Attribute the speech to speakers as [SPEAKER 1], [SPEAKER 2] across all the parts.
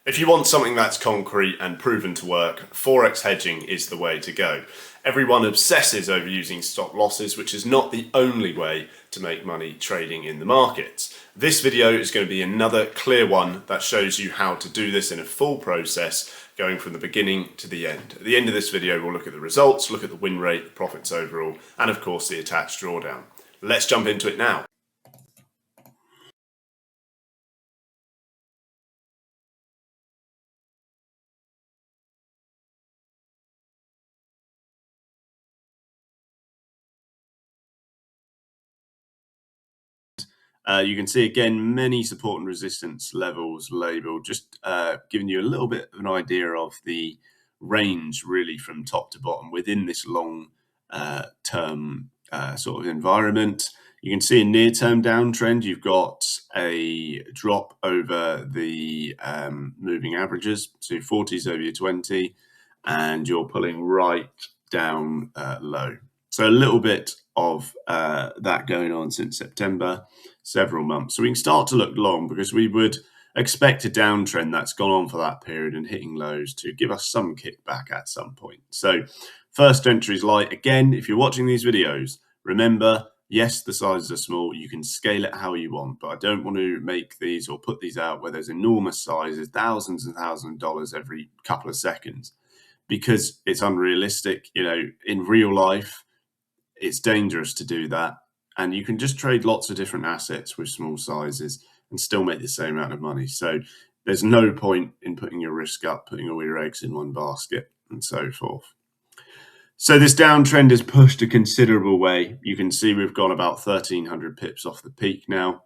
[SPEAKER 1] If you want something that's concrete and proven to work, Forex hedging is the way to go. Everyone obsesses over using stop losses, which is not the only way to make money trading in the markets. This video is going to be another clear one that shows you how to do this in a full process, going from the beginning to the end. At the end of this video, we'll look at the results, look at the win rate, the profits overall, and of course the attached drawdown. Let's jump into it now. You can see again many support and resistance levels labeled, just giving you a little bit of an idea of the range really from top to bottom within this long term sort of environment. You can see a near-term downtrend. You've got a drop over the moving averages, so 40s over your 20, and you're pulling right down low. So a little bit of that going on since September, several months. So we can start to look long because we would expect a downtrend that's gone on for that period and hitting lows to give us some kickback at some point. So first entry is light. Again, if you're watching these videos, remember, yes, the sizes are small. You can scale it how you want, but I don't want to make these or put these out where there's enormous sizes, thousands and thousands of dollars every couple of seconds, because it's unrealistic. You know, in real life, it's dangerous to do that. And you can just trade lots of different assets with small sizes and still make the same amount of money. So there's no point in putting your risk up, putting all your eggs in one basket and so forth. So this downtrend has pushed a considerable way. You can see we've gone about 1,300 pips off the peak now,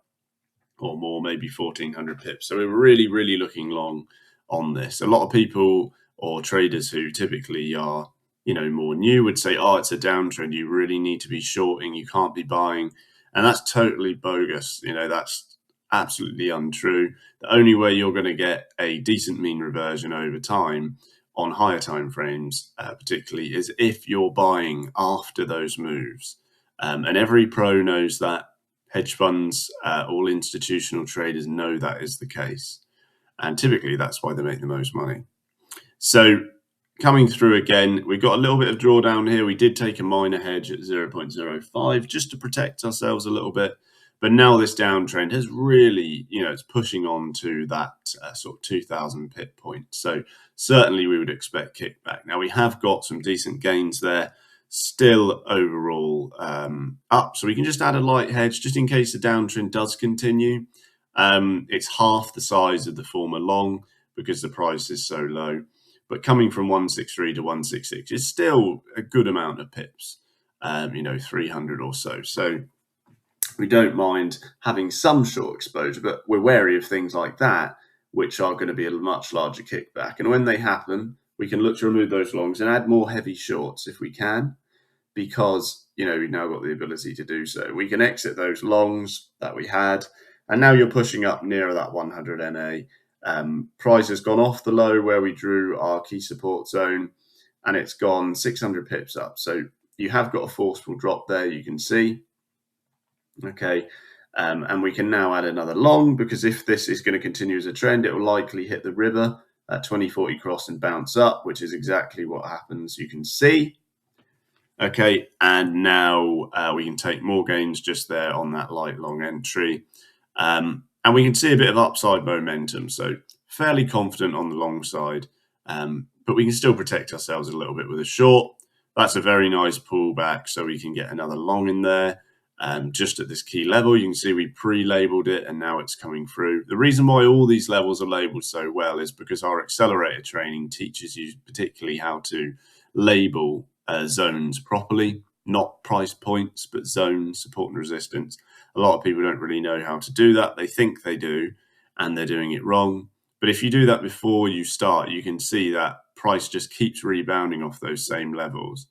[SPEAKER 1] or more, maybe 1,400 pips. So we're really, really looking long on this. A lot of people or traders who typically are, you know, more new would say, oh, it's a downtrend. You really need to be shorting. You can't be buying. And that's totally bogus. You know, that's absolutely untrue. The only way you're going to get a decent mean reversion over time on higher time frames, particularly, is if you're buying after those moves. And every pro knows that. Hedge funds, all institutional traders know that is the case. And typically that's why they make the most money. So coming through again, we've got a little bit of drawdown here. We did take a minor hedge at 0.05 just to protect ourselves a little bit. But now this downtrend has really, you know, it's pushing on to that sort of 2,000 pip point. So certainly we would expect kickback. Now we have got some decent gains there, still overall up. So we can just add a light hedge just in case the downtrend does continue. It's half the size of the former long because the price is so low. But coming from 163 to 166 is still a good amount of pips, you know, 300 or so. So we don't mind having some short exposure, but we're wary of things like that, which are going to be a much larger kickback. And when they happen, we can look to remove those longs and add more heavy shorts if we can, because, you know, we've now got the ability to do so. We can exit those longs that we had, and now you're pushing up nearer that 100 MA. Price has gone off the low where we drew our key support zone, and it's gone 600 pips up. So you have got a forceful drop there, you can see. Okay, and we can now add another long, because if this is going to continue as a trend, it will likely hit the river at 2040 cross and bounce up, which is exactly what happens. You can see. Okay, and now we can take more gains just there on that light long entry. And we can see a bit of upside momentum, so fairly confident on the long side, but we can still protect ourselves a little bit with a short. That's a very nice pullback, so we can get another long in there. Just at this key level, you can see we pre-labeled it and now it's coming through. The reason why all these levels are labeled so well is because our accelerator training teaches you particularly how to label zones properly, not price points, but zones, support and resistance. A lot of people don't really know how to do that. They think they do, and they're doing it wrong. But if you do that before you start, you can see that price just keeps rebounding off those same levels.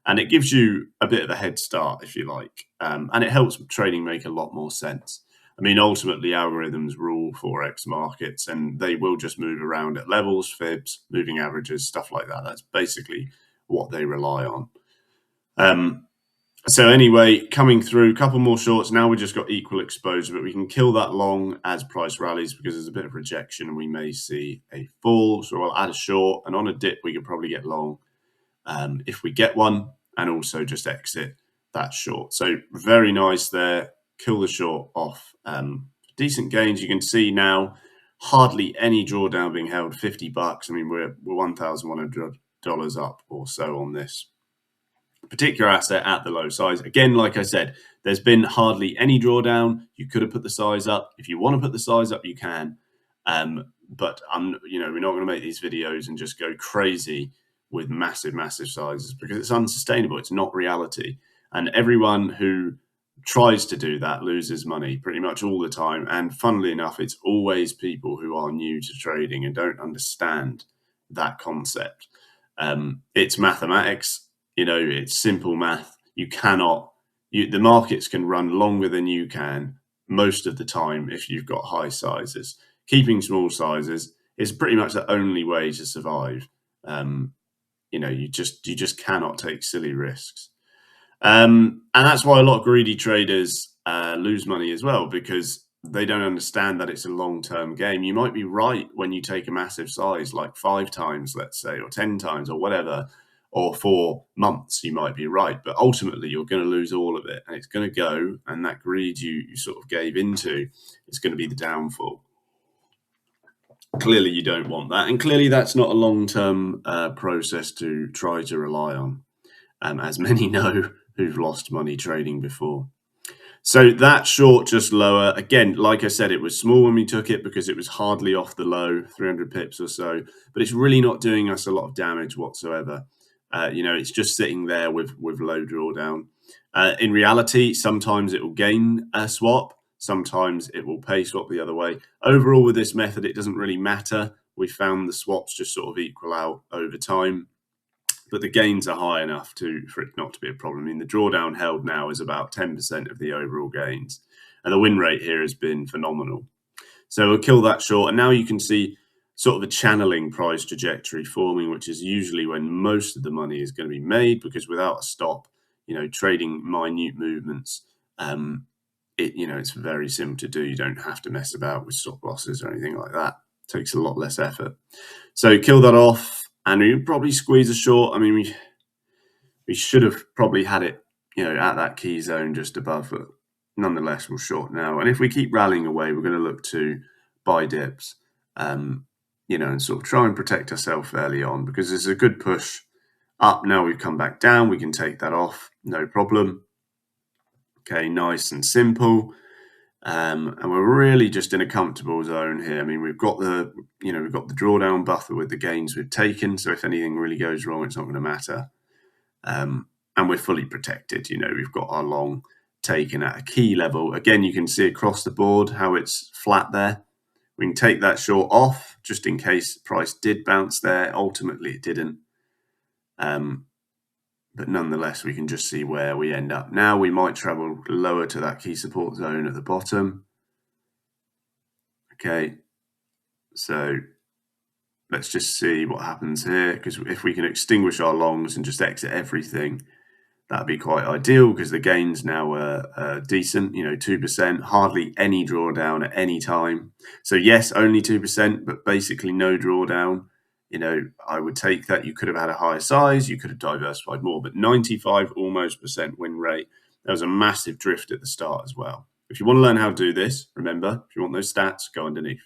[SPEAKER 1] And it gives you a bit of a head start, if you like. And it helps trading make a lot more sense. I mean, ultimately, algorithms rule Forex markets, and they will just move around at levels, fibs, moving averages, stuff like that. That's basically what they rely on. So anyway, coming through, a couple more shorts. Now we've just got equal exposure, but we can kill that long as price rallies because there's a bit of rejection and we may see a fall. So I'll add a short, and on a dip, we could probably get long if we get one, and also just exit that short. So very nice there. Kill the short off. Decent gains. You can see now hardly any drawdown being held. $50. I mean, we're $1,100 up or so on this particular asset at the low size. Again, like I said, there's been hardly any drawdown. You could have put the size up. If you want to put the size up, you can. But we're not going to make these videos and just go crazy with massive sizes because it's unsustainable. It's not reality. And everyone who tries to do that loses money pretty much all the time. And funnily enough, it's always people who are new to trading and don't understand that concept. It's mathematics. It's simple math. The markets can run longer than you can most of the time if you've got high sizes. Keeping small sizes is pretty much the only way to survive. You just cannot take silly risks. And that's why a lot of greedy traders lose money as well, because they don't understand that it's a long-term game. You might be right when you take a massive size, like 5 times, let's say, or 10 times or whatever, or 4 months, you might be right. But ultimately, you're going to lose all of it, and it's going to go, and that greed you sort of gave into is going to be the downfall. Clearly, you don't want that. And clearly, that's not a long-term process to try to rely on, as many know who've lost money trading before. So that short just lower. Again, like I said, it was small when we took it because it was hardly off the low, 300 pips or so. But it's really not doing us a lot of damage whatsoever. It's just sitting there with low drawdown. In reality, sometimes it will gain a swap. Sometimes it will pay swap the other way. Overall, with this method, it doesn't really matter. We found the swaps just sort of equal out over time. But the gains are high enough for it not to be a problem. I mean, the drawdown held now is about 10% of the overall gains. And the win rate here has been phenomenal. So we'll kill that short. And now you can see sort of a channeling price trajectory forming, which is usually when most of the money is going to be made, because without a stop, trading minute movements, it's very simple to do. You don't have to mess about with stop losses or anything like that. It takes a lot less effort. So kill that off. And we probably squeeze a short. I mean, we should have probably had it, at that key zone just above, but nonetheless, we'll short now. And if we keep rallying away, we're going to look to buy dips, and sort of try and protect ourselves early on, because there's a good push up. Now we've come back down. We can take that off, no problem. Okay, nice and simple. And we're really just in a comfortable zone here. I mean, we've got the drawdown buffer with the gains we've taken. So if anything really goes wrong, it's not going to matter. And we're fully protected. We've got our long taken at a key level. Again, you can see across the board how it's flat there. We can take that short off just in case price did bounce there. Ultimately, it didn't. But nonetheless, we can just see where we end up. Now we might travel lower to that key support zone at the bottom. Okay, so let's just see what happens here, because if we can extinguish our longs and just exit everything, that'd be quite ideal, because the gains now are decent, 2%, hardly any drawdown at any time. So yes, only 2%, but basically no drawdown. I would take that. You could have had a higher size, you could have diversified more, but 95 almost % win rate. There was a massive drift at the start as well. If you want to learn how to do this, remember, if you want those stats, go underneath.